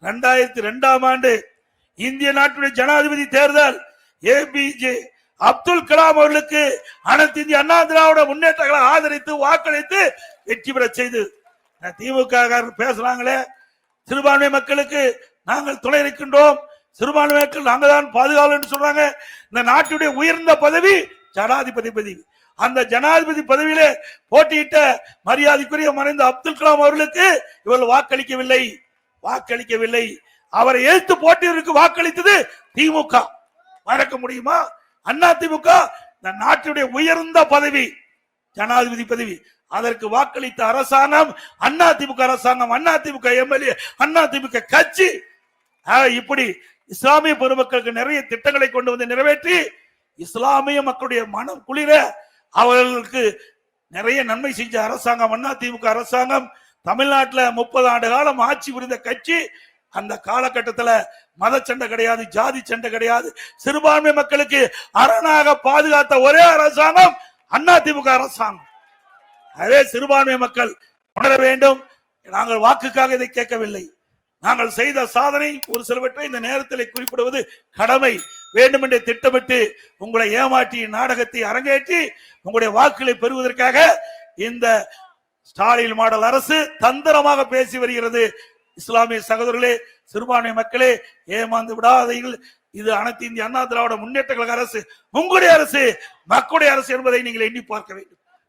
2002ஆம் ஆண்டு இந்திய நாட்டுடைய ஜனாதிபதி தேர்தல் ஏபிஜே அப்துல் கலாம் அவர்களுக்கு அனைத்து இந்திய அண்ணா திராவிட முன்னேற்றங்களை ஆதரித்து வாக்களித்து வெற்றி பெற செய்து திமுக பேசுறாங்களே, சிறுபான்மை மக்களுக்கு நாங்கள் துணை இருக்கின்றோம், சிறுபான்மை மக்கள் நாங்கள் தான் பாதுகாவலர் சொல்றாங்க. இந்த நாட்டுடைய உயர்ந்த பதவி ஜனாதிபதி பதவி. அந்த ஜனாதிபதி பதவியிலே போட்டியிட்ட மரியாதைக்குரிய மறைந்த அப்துல் கலாம் அவர்களுக்கு இவர்கள் வாக்களிக்கவில்லை. அவரை எதிர்த்து போட்டியிற்கு வாக்களித்தது திமுக. மறக்க முடியுமா? அண்ணா திமுக இந்த நாட்டுடைய உயர்ந்த பதவி ஜனாதிபதி பதவி. அதற்கு வாக்களித்த அரசாங்கம் அண்ணா திமுக அரசாங்கம், அண்ணா திமுக எம்எல்ஏ, அண்ணா திமுக கட்சி. இப்படி இஸ்லாமிய பெருமக்களுக்கு நிறைய திட்டங்களை கொண்டு வந்து நிறைவேற்றி இஸ்லாமிய மக்களுடைய மனம் குளிர அவர்களுக்கு நிறைய நன்மை செஞ்ச அரசாங்கம் அண்ணா திமுக அரசாங்கம். தமிழ்நாட்டில் 30 ஆண்டு காலம் ஆட்சி புரிந்த கட்சி. அந்த காலகட்டத்தில் மத சண்டை கிடையாது, ஜாதி சண்டை கிடையாது, சிறுபான்மை மக்களுக்கு அரணாக பாதுகாத்த ஒரே அரசாங்கம் அண்ணா திமுக அரசாங்கம். அதே சிறுபான்மை மக்கள் உணர வேண்டும். நாங்கள் வாக்குக்காக இதை கேட்கவில்லை. நாங்கள் செய்த சாதனை ஒரு சிலவற்றை இந்த நேரத்தில் குறிப்பிடுவது கடமை. வேண்டுமென்றே திட்டமிட்டு உங்களை ஏமாற்றி நாடகத்தை அரங்கேற்றி உங்களுடைய வாக்குகளை பெறுவதற்காக இந்த ஸ்டாலின் மாடல் அரசு தந்திரமாக பேசி வருகிறது. இஸ்லாமிய சகோதரர்களே, சிறுபான்மை மக்களே, ஏமாந்து விடாதீர்கள். இது அனைத்து இந்திய அண்ணா திராவிட முன்னேற்ற கழக அரசு, உங்களுடைய அரசு, மக்களுடைய அரசு என்பதை நீங்கள் எண்ணி பார்க்க வேண்டும்.